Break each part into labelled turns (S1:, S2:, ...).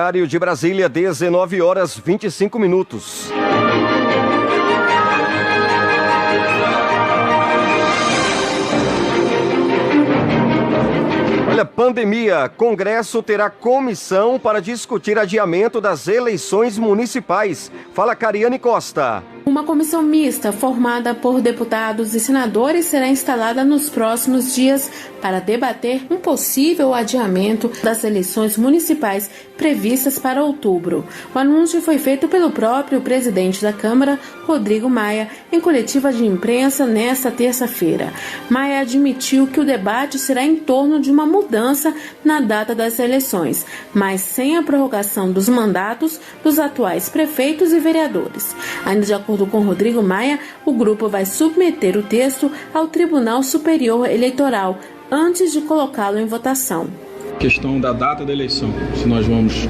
S1: Horário de Brasília, 19h25. Olha, pandemia. Congresso terá comissão para discutir adiamento das eleições municipais. Fala, Cariane Costa.
S2: Uma comissão mista formada por deputados e senadores será instalada nos próximos dias para debater um possível adiamento das eleições municipais previstas para outubro. O anúncio foi feito pelo próprio presidente da Câmara, Rodrigo Maia, em coletiva de imprensa nesta terça-feira. Maia admitiu que o debate será em torno de uma mudança na data das eleições, mas sem a prorrogação dos mandatos dos atuais prefeitos e vereadores. Ainda de acordo com Rodrigo Maia, o grupo vai submeter o texto ao Tribunal Superior Eleitoral antes de colocá-lo em votação.
S3: Questão da data da eleição, se nós vamos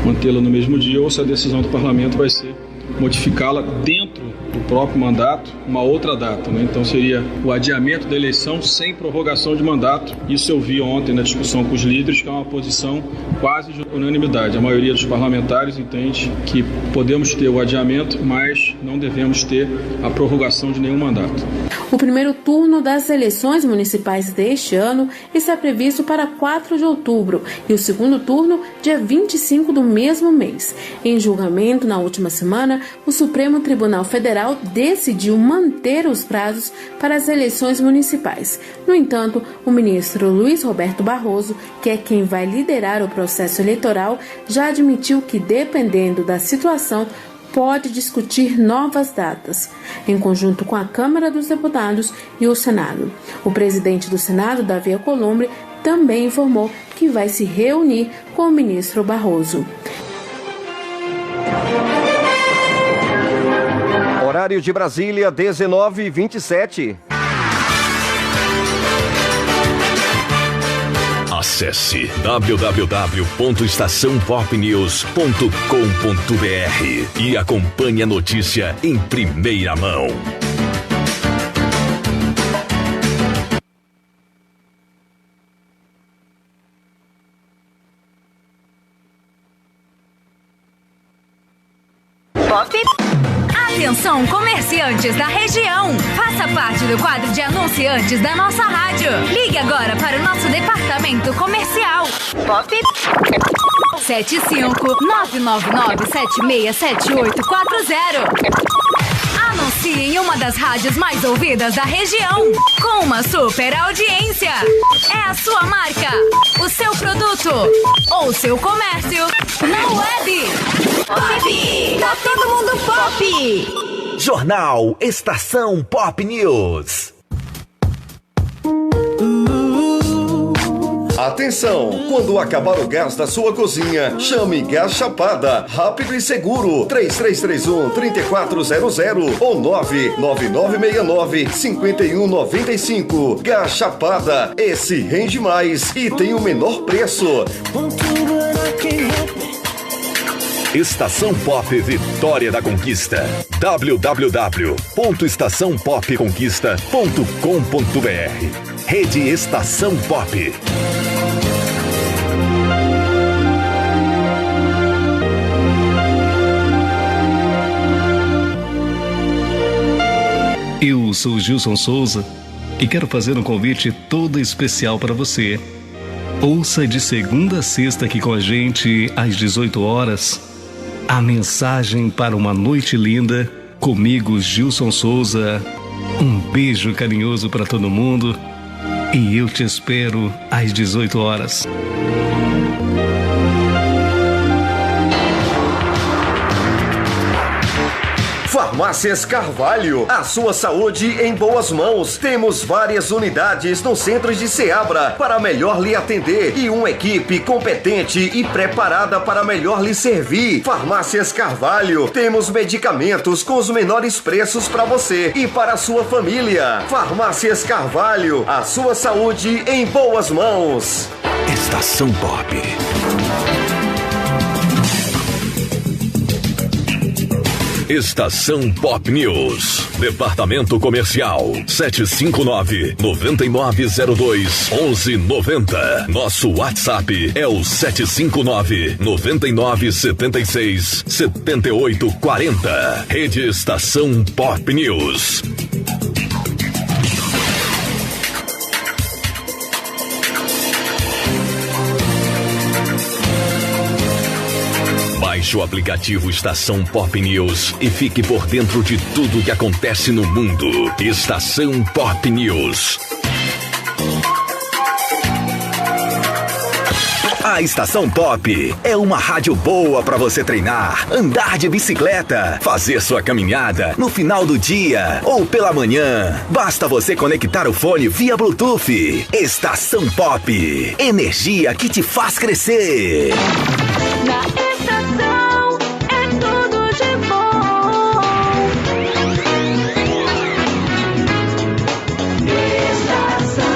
S3: mantê-la no mesmo dia ou se a decisão do parlamento vai ser modificá-la dentro do próprio mandato, uma outra data, né? Então seria o adiamento da eleição sem prorrogação de mandato. Isso eu vi ontem na discussão com os líderes, que é uma posição quase de unanimidade. A maioria dos parlamentares entende que podemos ter o adiamento, mas não devemos ter a prorrogação de nenhum mandato.
S2: O primeiro turno das eleições municipais deste ano está previsto para 4 de outubro e o segundo turno dia 25 do mesmo mês. Em julgamento na última semana, o Supremo Tribunal Federal decidiu manter os prazos para as eleições municipais. No entanto, o ministro Luiz Roberto Barroso, que é quem vai liderar o processo eleitoral, já admitiu que, dependendo da situação, pode discutir novas datas, em conjunto com a Câmara dos Deputados e o Senado. O presidente do Senado, Davi Alcolumbre, também informou que vai se reunir com o ministro Barroso.
S1: Horário de Brasília, 19h27.
S4: Acesse www.estaçãopopnews.com.br e acompanhe a notícia em primeira mão.
S5: Atenção, comerciantes da região! Faça parte do quadro de anunciantes da nossa rádio. Ligue agora para o nosso departamento comercial. Pop 75-999-767840. Anuncie em uma das rádios mais ouvidas da região, com uma super audiência. É a sua marca, o seu produto ou seu comércio na web. Pop! Tá todo mundo pop!
S4: Jornal Estação Pop News.
S1: Atenção! Quando acabar o gás da sua cozinha, chame Gás Chapada. Rápido e seguro. 3331-3400 ou 99969-5195. Gás Chapada. Esse rende mais e tem o menor preço.
S4: Estação Pop Vitória da Conquista. www.estaçãopopconquista.com.br. Rede Estação Pop.
S6: Eu sou Gilson Souza e quero fazer um convite todo especial para você. Ouça de segunda a sexta aqui com a gente às 18 horas a mensagem para uma noite linda comigo, Gilson Souza. Um beijo carinhoso para todo mundo e eu te espero às 18 horas.
S1: Farmácias Carvalho, a sua saúde em boas mãos. Temos várias unidades no centro de Ceabra para melhor lhe atender e uma equipe competente e preparada para melhor lhe servir. Farmácias Carvalho, temos medicamentos com os menores preços para você e para a sua família. Farmácias Carvalho, a sua saúde em boas mãos.
S4: Estação Pop. Estação Pop News. Departamento Comercial 759-9902-1190. Nosso WhatsApp é o 759-9976-7840. Rede Estação Pop News. Baixe o aplicativo Estação Pop News e fique por dentro de tudo que acontece no mundo. Estação Pop News. A Estação Pop é uma rádio boa para você treinar, andar de bicicleta, fazer sua caminhada no final do dia ou pela manhã. Basta você conectar o fone via Bluetooth. Estação Pop, energia que te faz crescer.
S7: Na estação é tudo de bom. Estação.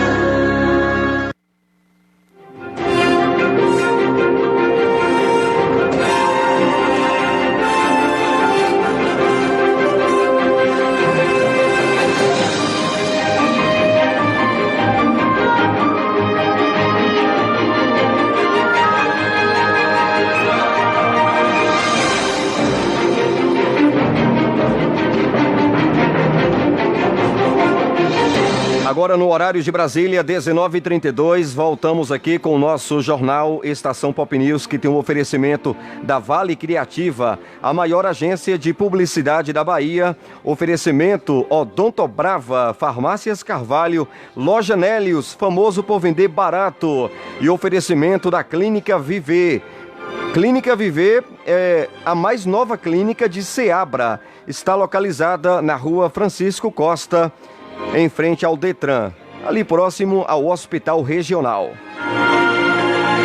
S1: Agora no horário de Brasília, 19h32, voltamos aqui com o nosso jornal Estação Pop News, que tem um oferecimento da Vale Criativa, a maior agência de publicidade da Bahia. Oferecimento Odontobrava, Farmácias Carvalho, Loja Nélios, famoso por vender barato. E oferecimento da Clínica Viver. Clínica Viver é a mais nova clínica de Ceabra. Está localizada na rua Francisco Costa, em frente ao Detran, ali próximo ao Hospital Regional.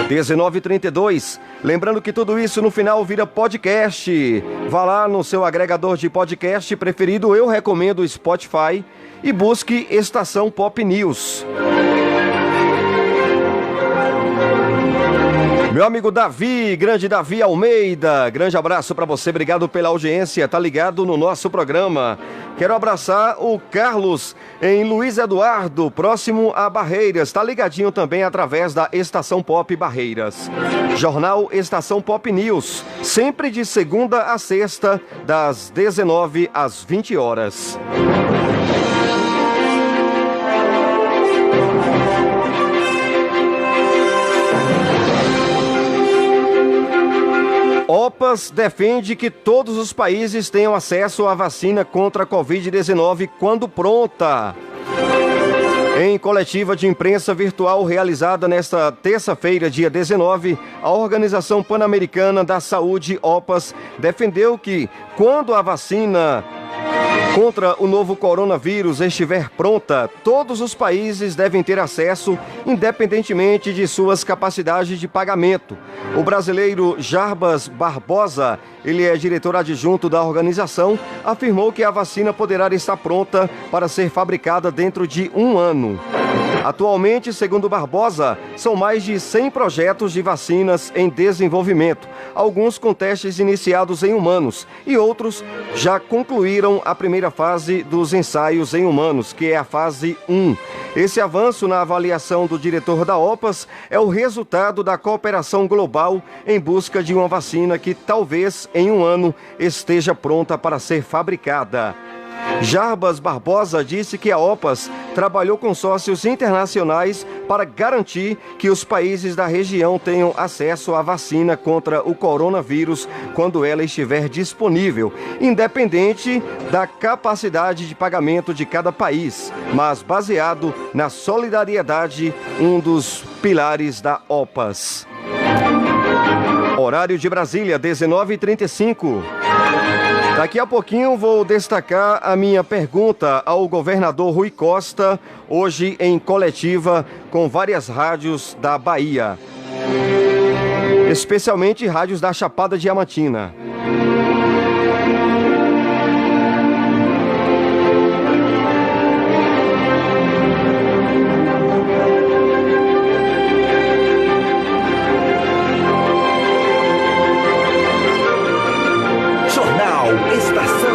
S1: 19h32, lembrando que tudo isso no final vira podcast. Vá lá no seu agregador de podcast preferido, eu recomendo o Spotify, e busque Estação Pop News. Meu amigo Davi, grande Davi Almeida, grande abraço para você, obrigado pela audiência, tá ligado no nosso programa. Quero abraçar o Carlos em Luiz Eduardo, próximo a Barreiras, tá ligadinho também através da Estação Pop Barreiras. Jornal Estação Pop News, sempre de segunda a sexta, das 19 às 20 horas. OPAS defende que todos os países tenham acesso à vacina contra a Covid-19 quando pronta. Em coletiva de imprensa virtual realizada nesta terça-feira, dia 19, a Organização Pan-Americana da Saúde, OPAS, defendeu que quando a vacina contra o novo coronavírus estiver pronta, todos os países devem ter acesso, independentemente de suas capacidades de pagamento. O brasileiro Jarbas Barbosa, ele é diretor adjunto da organização, afirmou que a vacina poderá estar pronta para ser fabricada dentro de 1 ano. Atualmente, segundo Barbosa, são mais de 100 projetos de vacinas em desenvolvimento, alguns com testes iniciados em humanos e outros já concluíram a primeira fase dos ensaios em humanos, que é a fase 1. Esse avanço na avaliação do diretor da OPAS é o resultado da cooperação global em busca de uma vacina que talvez em 1 ano esteja pronta para ser fabricada. Jarbas Barbosa disse que a OPAS trabalhou com sócios internacionais para garantir que os países da região tenham acesso à vacina contra o coronavírus quando ela estiver disponível, independente da capacidade de pagamento de cada país, mas baseado na solidariedade, um dos pilares da OPAS. Horário de Brasília, 19h35. Daqui a pouquinho vou destacar a minha pergunta ao governador Rui Costa, hoje em coletiva com várias rádios da Bahia, especialmente rádios da Chapada Diamantina.
S4: Jornal Estação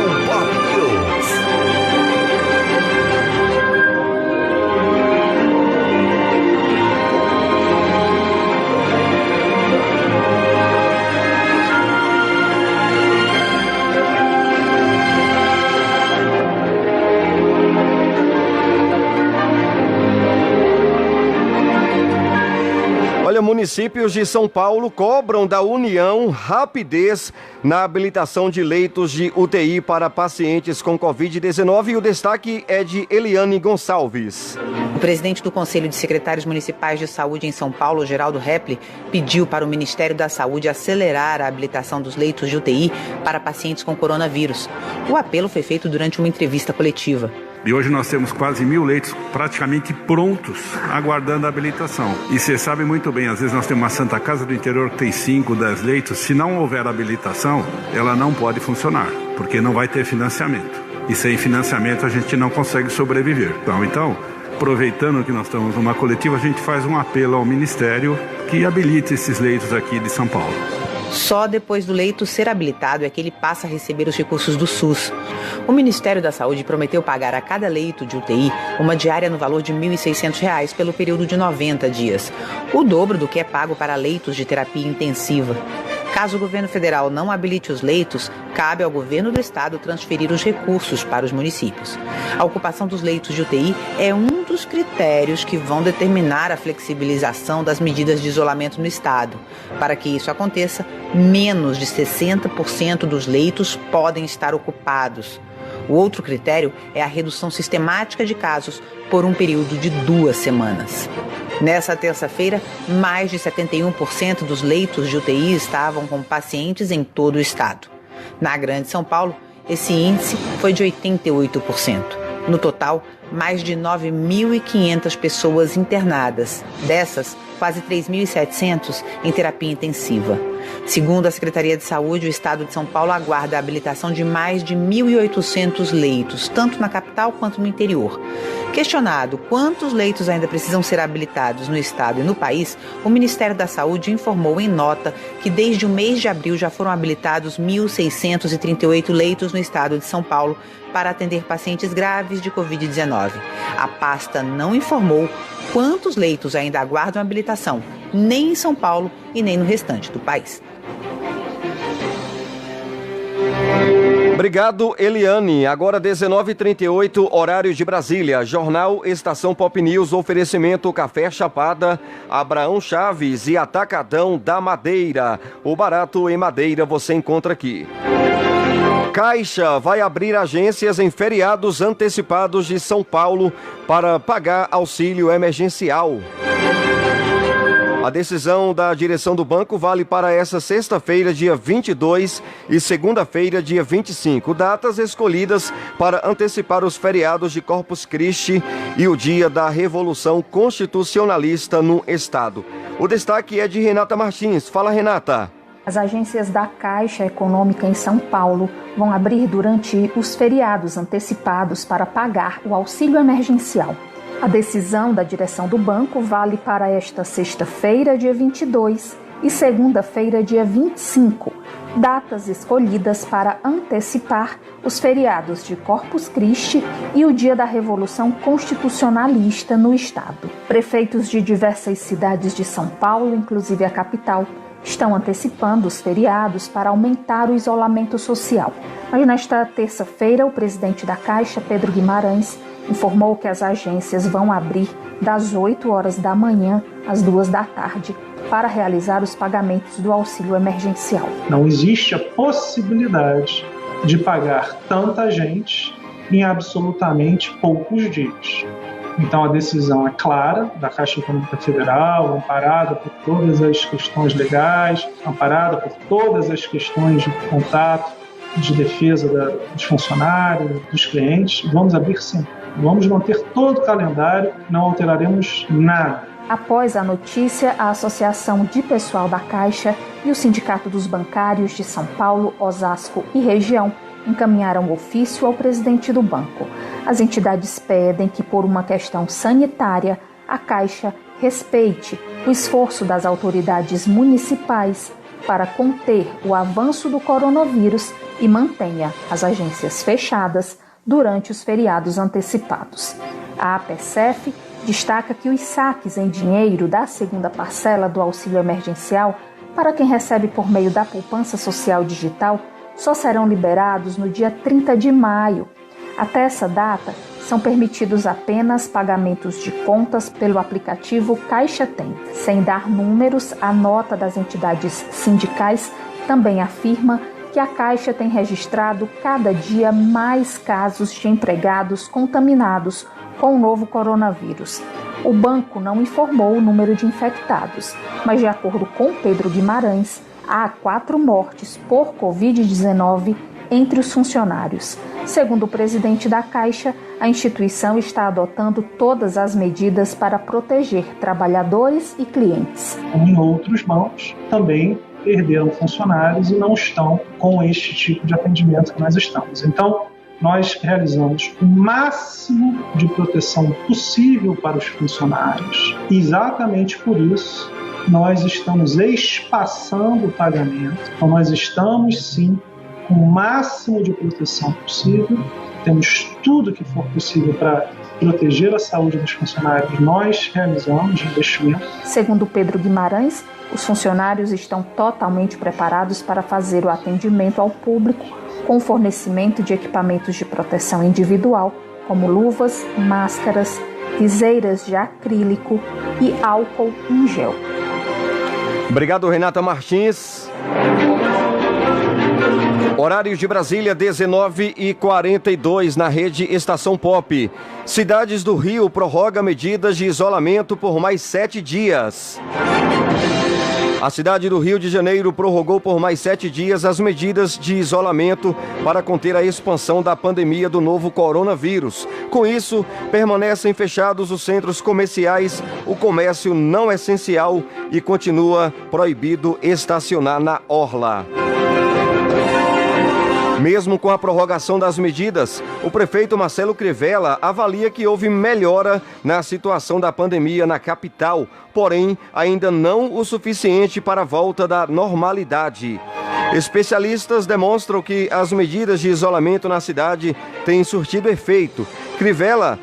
S1: Olha, municípios de São Paulo cobram da União rapidez na habilitação de leitos de UTI para pacientes com Covid-19 e o destaque é de Eliane Gonçalves.
S8: O presidente do Conselho de Secretários Municipais de Saúde em São Paulo, Geraldo Repli, pediu para o Ministério da Saúde acelerar a habilitação dos leitos de UTI para pacientes com coronavírus. O apelo foi feito durante uma entrevista coletiva.
S9: E hoje nós temos quase 1.000 leitos praticamente prontos, aguardando a habilitação. E você sabe muito bem, às vezes nós temos uma Santa Casa do interior que tem 5, 10 leitos. Se não houver habilitação, ela não pode funcionar, porque não vai ter financiamento. E sem financiamento a gente não consegue sobreviver. Então, aproveitando que nós estamos numa coletiva, a gente faz um apelo ao Ministério que habilite esses leitos aqui de São Paulo.
S8: Só depois do leito ser habilitado é que ele passa a receber os recursos do SUS. O Ministério da Saúde prometeu pagar a cada leito de UTI uma diária no valor de R$ 1.600 pelo período de 90 dias, o dobro do que é pago para leitos de terapia intensiva. Caso o governo federal não habilite os leitos, cabe ao governo do estado transferir os recursos para os municípios. A ocupação dos leitos de UTI é um dos critérios que vão determinar a flexibilização das medidas de isolamento no estado. Para que isso aconteça, menos de 60% dos leitos podem estar ocupados. O outro critério é a redução sistemática de casos por um período de 2 semanas. Nessa terça-feira, mais de 71% dos leitos de UTI estavam com pacientes em todo o estado. Na Grande São Paulo, esse índice foi de 88%. No total, mais de 9.500 pessoas internadas. Dessas, quase 3.700 em terapia intensiva. Segundo a Secretaria de Saúde, o estado de São Paulo aguarda a habilitação de mais de 1.800 leitos, tanto na capital quanto no interior. Questionado quantos leitos ainda precisam ser habilitados no estado e no país, o Ministério da Saúde informou em nota que desde o mês de abril já foram habilitados 1.638 leitos no estado de São Paulo para atender pacientes graves de Covid-19. A pasta não informou quantos leitos ainda aguardam habilitação, nem em São Paulo e nem no restante do país.
S1: Obrigado, Eliane. Agora 19h38, horário de Brasília. Jornal Estação Pop News, oferecimento Café Chapada, Abraão Chaves e Atacadão da Madeira. O barato em madeira você encontra aqui. Caixa vai abrir agências em feriados antecipados de São Paulo para pagar auxílio emergencial. A decisão da direção do banco vale para essa sexta-feira, dia 22, e segunda-feira, dia 25, datas escolhidas para antecipar os feriados de Corpus Christi e o dia da Revolução Constitucionalista no estado. O destaque é de Renata Martins. Fala, Renata.
S10: As agências da Caixa Econômica em São Paulo vão abrir durante os feriados antecipados para pagar o auxílio emergencial. A decisão da direção do banco vale para esta sexta-feira, dia 22, e segunda-feira, dia 25, datas escolhidas para antecipar os feriados de Corpus Christi e o dia da Revolução Constitucionalista no estado. Prefeitos de diversas cidades de São Paulo, inclusive a capital, estão antecipando os feriados para aumentar o isolamento social. Mas nesta terça-feira, o presidente da Caixa, Pedro Guimarães, informou que as agências vão abrir das 8 horas da manhã às 2 da tarde para realizar os pagamentos do auxílio emergencial.
S11: Não existe a possibilidade de pagar tanta gente em absolutamente poucos dias. Então a decisão é clara da Caixa Econômica Federal, amparada por todas as questões legais, amparada por todas as questões de contato, de defesa dos funcionários, dos clientes. Vamos abrir sim. Vamos manter todo o calendário, não alteraremos nada.
S10: Após a notícia, a Associação de Pessoal da Caixa e o Sindicato dos Bancários de São Paulo, Osasco e região encaminharam ofício ao presidente do banco. As entidades pedem que, por uma questão sanitária, a Caixa respeite o esforço das autoridades municipais para conter o avanço do coronavírus e mantenha as agências fechadas durante os feriados antecipados. A APSEF destaca que os saques em dinheiro da segunda parcela do auxílio emergencial para quem recebe por meio da poupança social digital só serão liberados no dia 30 de maio. Até essa data, são permitidos apenas pagamentos de contas pelo aplicativo Caixa Tem. Sem dar números, a nota das entidades sindicais também afirma que a Caixa tem registrado cada dia mais casos de empregados contaminados com o novo coronavírus. O banco não informou o número de infectados, mas de acordo com Pedro Guimarães, há 4 mortes por Covid-19 entre os funcionários. Segundo o presidente da Caixa, a instituição está adotando todas as medidas para proteger trabalhadores e clientes.
S11: Em outros bancos, também perderam funcionários e não estão com este tipo de atendimento que nós estamos. Então, nós realizamos o máximo de proteção possível para os funcionários. E exatamente por isso, nós estamos espaçando o pagamento. Então, nós estamos, sim, com o máximo de proteção possível. Temos tudo que for possível para proteger a saúde dos funcionários. Nós realizamos investimento.
S10: Segundo Pedro Guimarães, os funcionários estão totalmente preparados para fazer o atendimento ao público com o fornecimento de equipamentos de proteção individual, como luvas, máscaras, viseiras de acrílico e álcool em gel.
S1: Obrigado, Renata Martins. Horários de Brasília, 19h42, na rede Estação Pop. Cidades do Rio prorroga medidas de isolamento por mais 7 dias. A cidade do Rio de Janeiro prorrogou por mais 7 dias as medidas de isolamento para conter a expansão da pandemia do novo coronavírus. Com isso, permanecem fechados os centros comerciais, o comércio não essencial e continua proibido estacionar na orla. Mesmo com a prorrogação das medidas, o prefeito Marcelo Crivella avalia que houve melhora na situação da pandemia na capital, porém ainda não o suficiente para a volta da normalidade. Especialistas demonstram que as medidas de isolamento na cidade têm surtido efeito. Crivella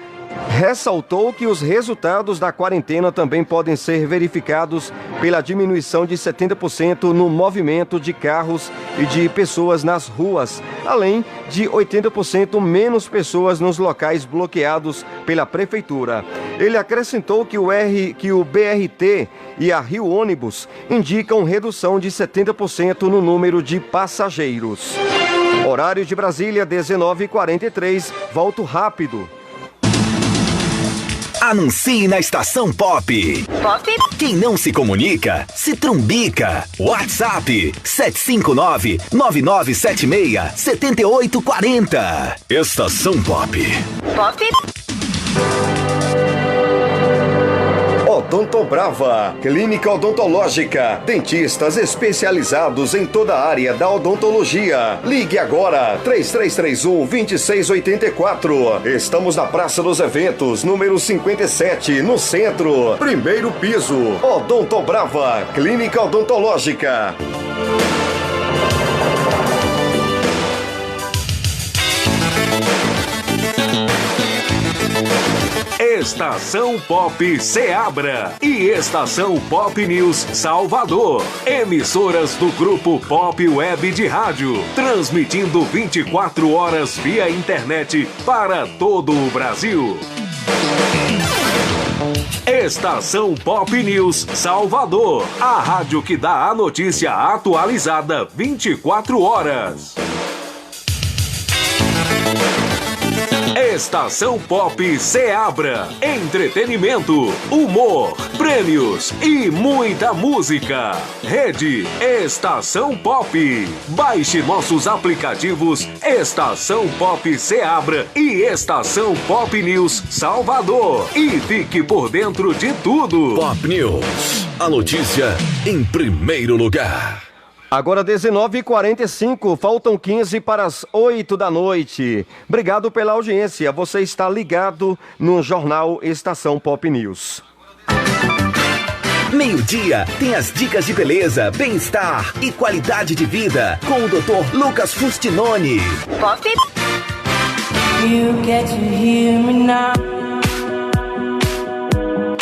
S1: ressaltou que os resultados da quarentena também podem ser verificados pela diminuição de 70% no movimento de carros e de pessoas nas ruas, além de 80% menos pessoas nos locais bloqueados pela prefeitura. Ele acrescentou que o BRT e a Rio Ônibus indicam redução de 70% no número de passageiros. Horário de Brasília, 19h43. Volto rápido.
S4: Anuncie na Estação Pop.
S5: Pop?
S4: Quem não se comunica, se trumbica. WhatsApp 759-9976-7840. Estação Pop.
S5: Pop?
S1: Odontobrava, clínica odontológica, dentistas especializados em toda a área da odontologia. Ligue agora, 3331-2684. Estamos na Praça dos Eventos, número 57, no centro. Primeiro piso. Odontobrava, clínica odontológica.
S12: Estação Pop Ceabra e Estação Pop News Salvador. Emissoras do Grupo Pop Web de Rádio. Transmitindo 24 horas via internet para todo o Brasil. Estação Pop News Salvador. A rádio que dá a notícia atualizada 24 horas. Estação Pop Ceabra. Entretenimento, humor, prêmios e muita música. Rede Estação Pop. Baixe nossos aplicativos Estação Pop Ceabra e Estação Pop News Salvador. E fique por dentro de tudo.
S4: Pop News. A notícia em primeiro lugar.
S1: Agora 19h45, faltam 15 para as 8 da noite. Obrigado pela audiência. Você está ligado no Jornal Estação Pop News.
S4: Meio-dia tem as dicas de beleza, bem-estar e qualidade de vida com o Dr. Lucas Fustinoni.
S5: Pop?
S7: You get to hear me now.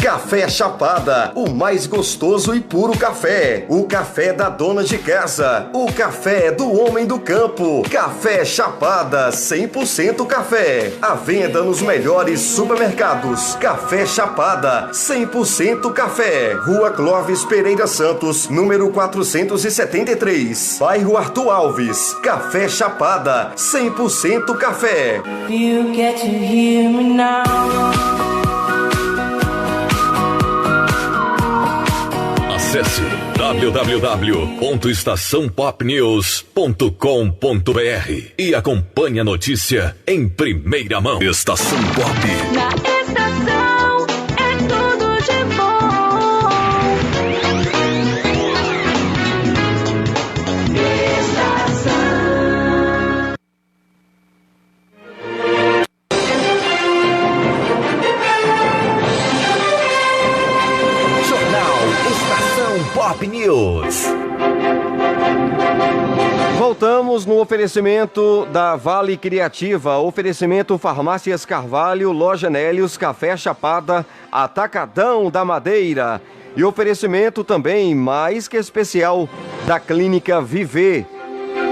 S1: Café Chapada, o mais gostoso e puro café. O café da dona de casa. O café do homem do campo. Café Chapada, 100% café. À venda nos melhores supermercados. Café Chapada, 100% café. Rua Clóvis Pereira Santos, número 473. Bairro Arthur Alves. Café Chapada, 100% café.
S7: You get to hear me now.
S4: Acesse www.estaçãopopnews.com.br e acompanhe a notícia em primeira mão. Estação Pop.
S7: Na estação é tudo de bom.
S4: Pop News.
S1: Voltamos no oferecimento da Vale Criativa, oferecimento Farmácias Carvalho, Loja Nélios, Café Chapada, Atacadão da Madeira e oferecimento também mais que especial da Clínica Viver,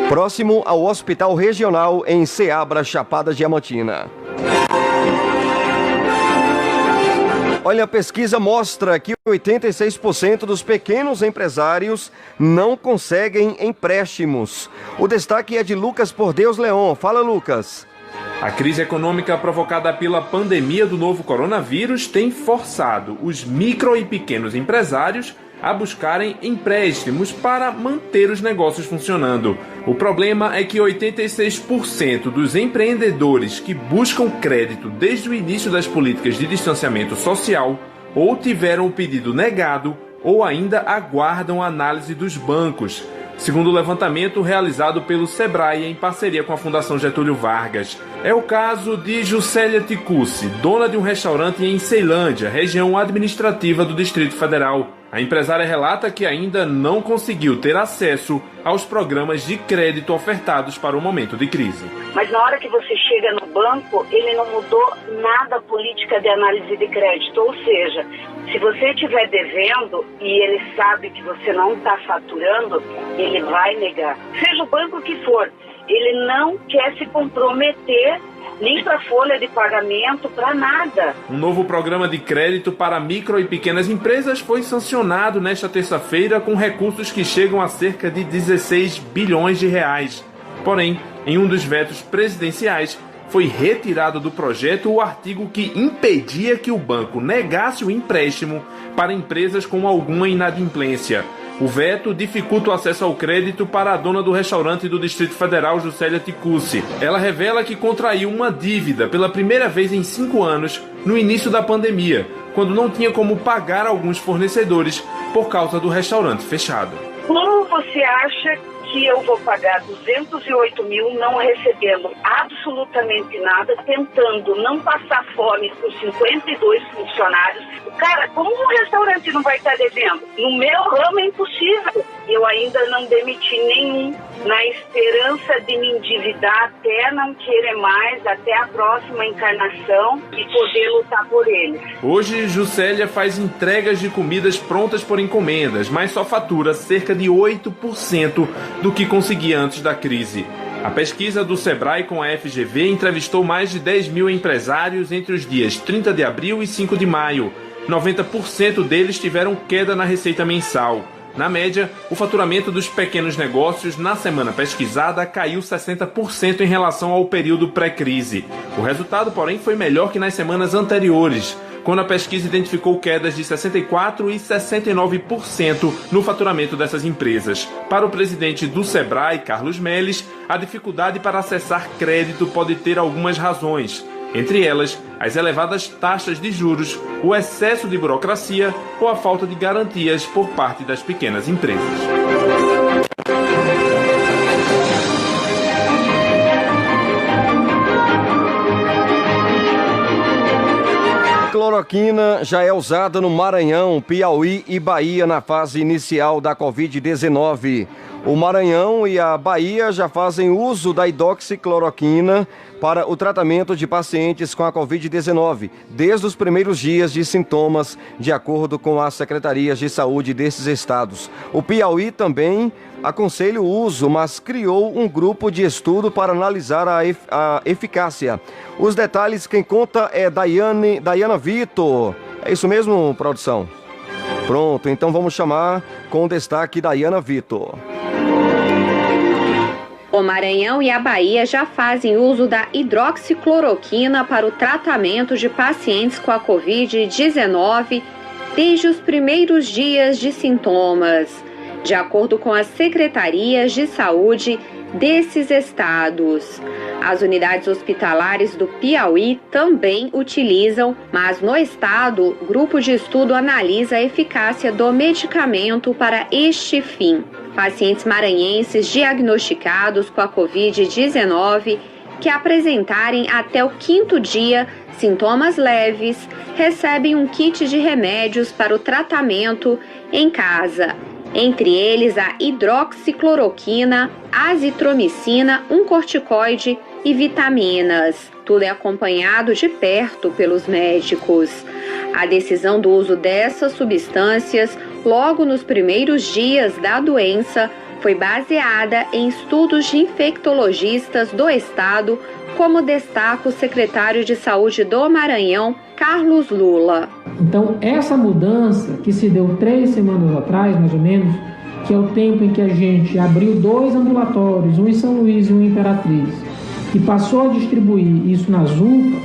S1: próximo ao Hospital Regional em Ceabra, Chapada Diamantina. Olha, a pesquisa mostra que 86% dos pequenos empresários não conseguem empréstimos. O destaque é de Lucas Por Deus Leon. Fala, Lucas.
S13: A crise econômica provocada pela pandemia do novo coronavírus tem forçado os micro e pequenos empresários a buscarem empréstimos para manter os negócios funcionando. O problema é que 86% dos empreendedores que buscam crédito desde o início das políticas de distanciamento social ou tiveram o pedido negado ou ainda aguardam a análise dos bancos, segundo o levantamento realizado pelo Sebrae em parceria com a Fundação Getúlio Vargas. É o caso de Juscelia Ticucci, dona de um restaurante em Ceilândia, região administrativa do Distrito Federal. A empresária relata que ainda não conseguiu ter acesso aos programas de crédito ofertados para o momento de crise.
S14: Mas na hora que você chega no banco, ele não mudou nada a política de análise de crédito. Ou seja, se você estiver devendo e ele sabe que você não está faturando, ele vai negar. Seja o banco que for, ele não quer se comprometer nem para folha de pagamento, para nada.
S13: Um novo programa de crédito para micro e pequenas empresas foi sancionado nesta terça-feira com recursos que chegam a cerca de 16 bilhões de reais. Porém, em um dos vetos presidenciais, foi retirado do projeto o artigo que impedia que o banco negasse o empréstimo para empresas com alguma inadimplência. O veto dificulta o acesso ao crédito para a dona do restaurante do Distrito Federal, Juscelia Ticucci. Ela revela que contraiu uma dívida pela primeira vez em 5 anos no início da pandemia, quando não tinha como pagar alguns fornecedores por causa do restaurante fechado.
S14: Como você acha que eu vou pagar 208 mil não recebendo absolutamente nada, tentando não passar fome por 52 funcionários? Cara, como um restaurante não vai estar devendo? No meu ramo é impossível. Eu ainda não demiti nenhum, na esperança de me endividar até não querer mais, até a próxima encarnação e poder lutar por eles.
S13: Hoje, Juscelia faz entregas de comidas prontas por encomendas, mas só fatura cerca de 8% do que conseguia antes da crise. A pesquisa do Sebrae com a FGV entrevistou mais de 10 mil empresários entre os dias 30 de abril e 5 de maio. 90% deles tiveram queda na receita mensal. Na média, o faturamento dos pequenos negócios na semana pesquisada caiu 60% em relação ao período pré-crise. O resultado, porém, foi melhor que nas semanas anteriores, quando a pesquisa identificou quedas de 64% e 69% no faturamento dessas empresas. Para o presidente do Sebrae, Carlos Melles, a dificuldade para acessar crédito pode ter algumas razões. Entre elas, as elevadas taxas de juros, o excesso de burocracia ou a falta de garantias por parte das pequenas empresas.
S1: hidroxicloroquina já é usada no Maranhão, Piauí e Bahia na fase inicial da Covid-19. O Maranhão e a Bahia já fazem uso da hidroxicloroquina para o tratamento de pacientes com a Covid-19, desde os primeiros dias de sintomas, de acordo com as secretarias de saúde desses estados. O Piauí também aconselha o uso, mas criou um grupo de estudo para analisar a eficácia. Os detalhes quem conta é Dayana Vitor. É isso mesmo, produção? Pronto, então vamos chamar com destaque Dayana Vitor.
S15: O Maranhão e a Bahia já fazem uso da hidroxicloroquina para o tratamento de pacientes com a Covid-19 desde os primeiros dias de sintomas, de acordo com as secretarias de saúde desses estados. As unidades hospitalares do Piauí também utilizam, mas no estado, o grupo de estudo analisa a eficácia do medicamento para este fim. Pacientes maranhenses diagnosticados com a Covid-19 que apresentarem até o 5º dia sintomas leves recebem um kit de remédios para o tratamento em casa. Entre eles a hidroxicloroquina, azitromicina, um corticoide e vitaminas. Tudo é acompanhado de perto pelos médicos. A decisão do uso dessas substâncias logo nos primeiros dias da doença foi baseada em estudos de infectologistas do estado, como destaca o secretário de Saúde do Maranhão, Carlos Lula.
S16: Então, essa mudança que se deu 3 semanas atrás, mais ou menos, que é o tempo em que a gente abriu 2 ambulatórios, um em São Luís e um em Imperatriz, e passou a distribuir isso nas UPAs,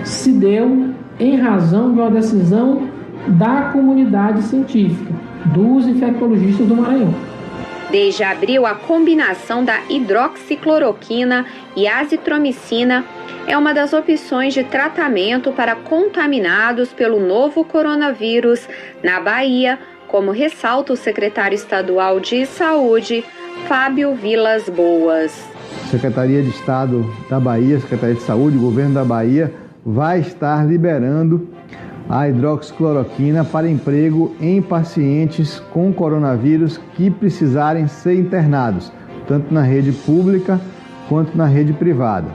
S16: se deu em razão de uma decisão da comunidade científica, dos infectologistas do Maranhão.
S15: Desde abril, a combinação da hidroxicloroquina e azitromicina é uma das opções de tratamento para contaminados pelo novo coronavírus na Bahia, como ressalta o secretário estadual de Saúde, Fábio Vilas Boas.
S17: Secretaria de Estado da Bahia, Secretaria de Saúde, Governo da Bahia, vai estar liberando a hidroxicloroquina para emprego em pacientes com coronavírus que precisarem ser internados, tanto na rede pública quanto na rede privada.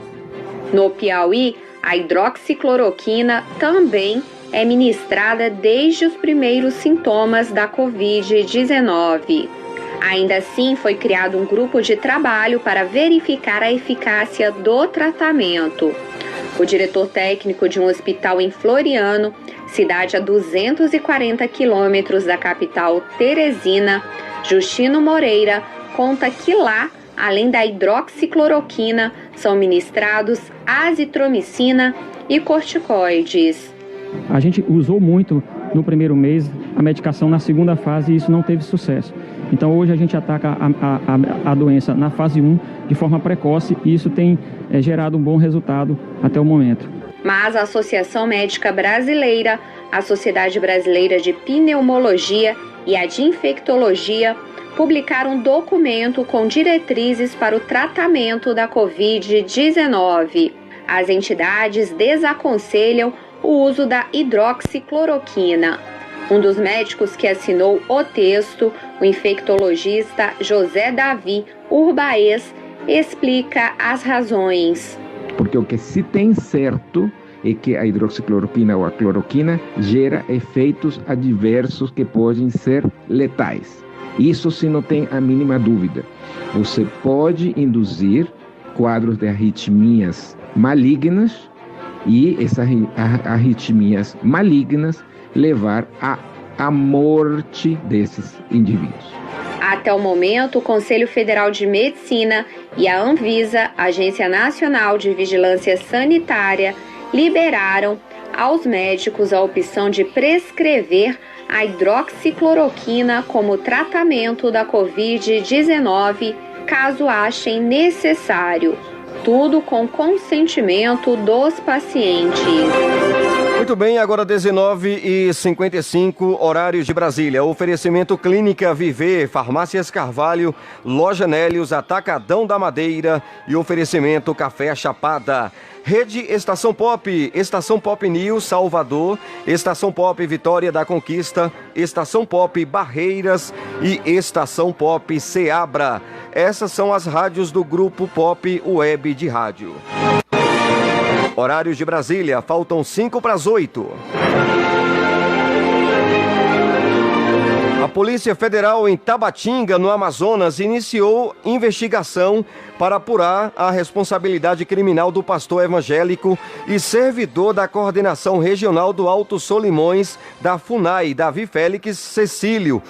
S15: No Piauí, a hidroxicloroquina também é ministrada desde os primeiros sintomas da Covid-19. Ainda assim, foi criado um grupo de trabalho para verificar a eficácia do tratamento. O diretor técnico de um hospital em Floriano, cidade a 240 quilômetros da capital Teresina, Justino Moreira, conta que lá, além da hidroxicloroquina, são ministrados azitromicina e corticoides.
S18: A gente usou muito no primeiro mês a medicação na segunda fase e isso não teve sucesso. Então hoje a gente ataca a doença na fase 1 de forma precoce e isso tem gerado um bom resultado até o momento.
S15: Mas a Associação Médica Brasileira, a Sociedade Brasileira de Pneumologia e a de Infectologia publicaram um documento com diretrizes para o tratamento da Covid-19. As entidades desaconselham o uso da hidroxicloroquina. Um dos médicos que assinou o texto, o infectologista José Davi Urbaez, explica as razões.
S19: Porque o que se tem certo é que a hidroxicloroquina ou a cloroquina gera efeitos adversos que podem ser letais. Isso se não tem a mínima dúvida. Você pode induzir quadros de arritmias malignas e essas arritmias malignas levar à morte desses indivíduos.
S15: Até o momento, o Conselho Federal de Medicina e a Anvisa, Agência Nacional de Vigilância Sanitária, liberaram aos médicos a opção de prescrever a hidroxicloroquina como tratamento da Covid-19, caso achem necessário. Tudo com consentimento dos pacientes.
S1: Muito bem, agora 19h55, horários de Brasília. Oferecimento Clínica Viver, Farmácias Carvalho, Loja Nélios, Atacadão da Madeira e oferecimento Café Chapada. Rede Estação Pop, Estação Pop News Salvador, Estação Pop Vitória da Conquista, Estação Pop Barreiras e Estação Pop Ceabra. Essas são as rádios do Grupo Pop Web de Rádio. Horários de Brasília, faltam 7:55. A Polícia Federal em Tabatinga, no Amazonas, iniciou investigação para apurar a responsabilidade criminal do pastor evangélico e servidor da Coordenação Regional do Alto Solimões da FUNAI, Davi Félix Cecílio,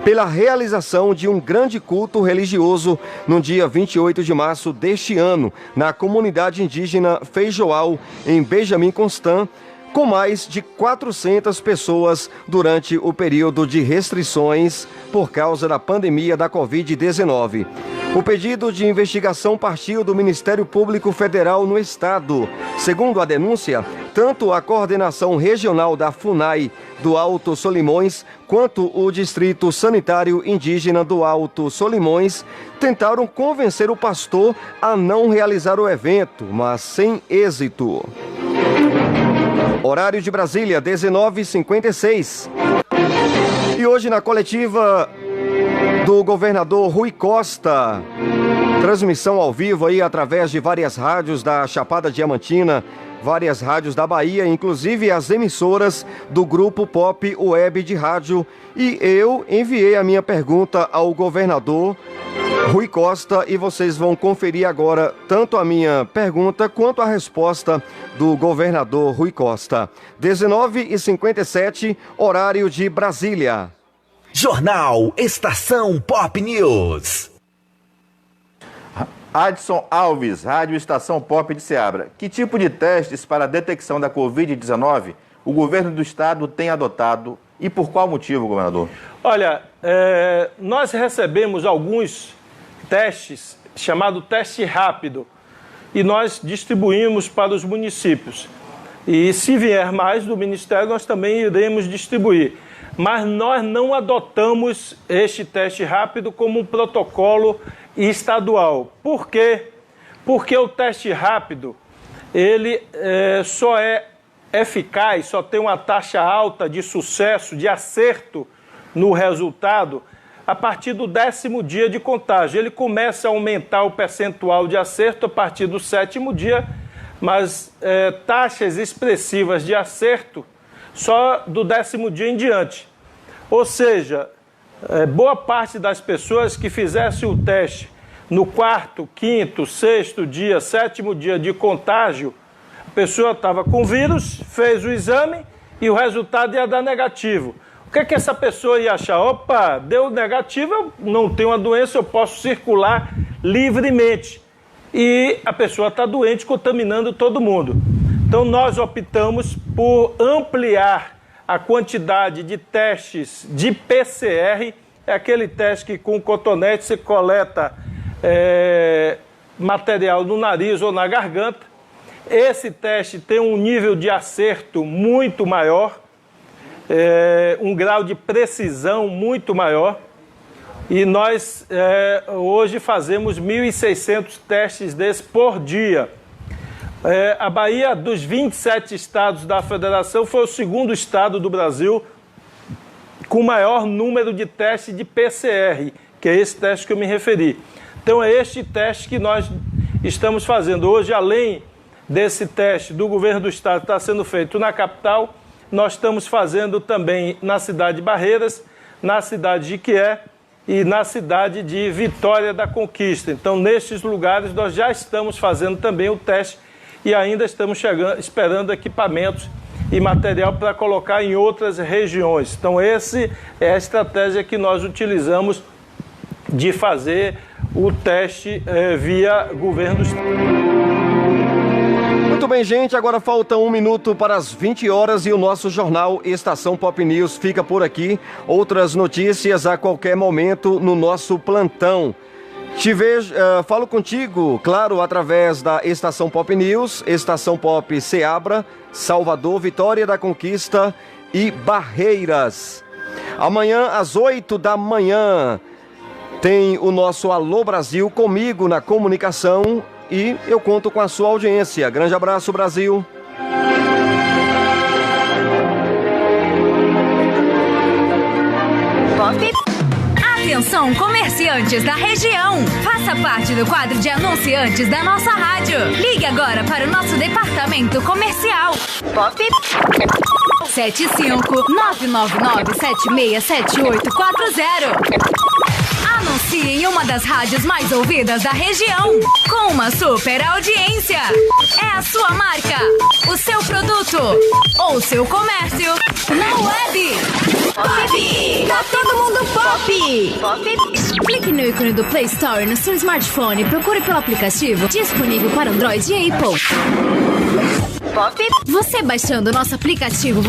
S1: pela realização de um grande culto religioso no dia 28 de março deste ano, na comunidade indígena Feijoal, em Benjamin Constant, com mais de 400 pessoas durante o período de restrições por causa da pandemia da Covid-19. O pedido de investigação partiu do Ministério Público Federal no Estado. Segundo a denúncia, tanto a Coordenação Regional da FUNAI do Alto Solimões quanto o Distrito Sanitário Indígena do Alto Solimões tentaram convencer o pastor a não realizar o evento, mas sem êxito. Horário de Brasília, 19h56. E hoje na coletiva do governador Rui Costa, transmissão ao vivo aí através de várias rádios da Chapada Diamantina, várias rádios da Bahia, inclusive as emissoras do Grupo Pop Web de Rádio. E eu enviei a minha pergunta ao governador Rui Costa e vocês vão conferir agora tanto a minha pergunta quanto a resposta do governador Rui Costa. 19h57, horário de Brasília.
S4: Jornal Estação Pop News.
S20: Adson Alves, Rádio Estação Pop de Ceabra. Que tipo de testes para a detecção da Covid-19 o governo do estado tem adotado e por qual motivo, governador?
S21: Olha, nós recebemos alguns testes, chamado teste rápido, e nós distribuímos para os municípios. E se vier mais do Ministério, nós também iremos distribuir. Mas nós não adotamos este teste rápido como um protocolo estadual. Por quê? Porque o teste rápido, ele só é eficaz, só tem uma taxa alta de sucesso, de acerto no resultado, a partir do 10º dia de contágio. Ele começa a aumentar o percentual de acerto a partir do 7º dia, mas taxas expressivas de acerto só do 10º dia em diante. Ou seja, boa parte das pessoas que fizessem o teste no 4º, 5º, 6º dia, 7º dia de contágio, a pessoa estava com vírus, fez o exame e o resultado ia dar negativo. O que é que essa pessoa ia achar? Opa, deu negativo, eu não tenho a doença, eu posso circular livremente. E a pessoa está doente, contaminando todo mundo. Então nós optamos por ampliar a quantidade de testes de PCR, é aquele teste que com cotonete se coleta material no nariz ou na garganta. Esse teste tem um nível de acerto muito maior, um grau de precisão muito maior, e nós hoje fazemos 1.600 testes desses por dia. A Bahia, dos 27 estados da federação, foi o segundo estado do Brasil com maior número de testes de PCR, que é esse teste que eu me referi. Então é este teste que nós estamos fazendo. Hoje, além desse teste do governo do estado que está sendo feito na capital, nós estamos fazendo também na cidade de Barreiras, na cidade de Iquié e na cidade de Vitória da Conquista. Então, nestes lugares, nós já estamos fazendo também o teste e ainda estamos esperando equipamentos e material para colocar em outras regiões. Então, essa é a estratégia que nós utilizamos de fazer o teste via governo do estado.
S1: Muito bem, gente, agora falta 1 minuto para as 20 horas e o nosso jornal Estação Pop News fica por aqui. Outras notícias a qualquer momento no nosso plantão. Te vejo, falo contigo, claro, através da Estação Pop News, Estação Pop Ceabra, Salvador, Vitória da Conquista e Barreiras. Amanhã, às 8 da manhã, tem o nosso Alô Brasil comigo na comunicação e eu conto com a sua audiência. Grande abraço, Brasil.
S5: Atenção, comerciantes da região! Faça parte do quadro de anunciantes da nossa rádio. Ligue agora para o nosso departamento comercial. Pop 75-999-767840. Anuncie em uma das rádios mais ouvidas da região, com uma super audiência. É a sua marca, o seu produto ou seu comércio na web. Pop! Tá todo mundo pop! Clique no ícone do Play Store no seu smartphone e procure pelo aplicativo disponível para Android e Apple. Você baixando o nosso aplicativo,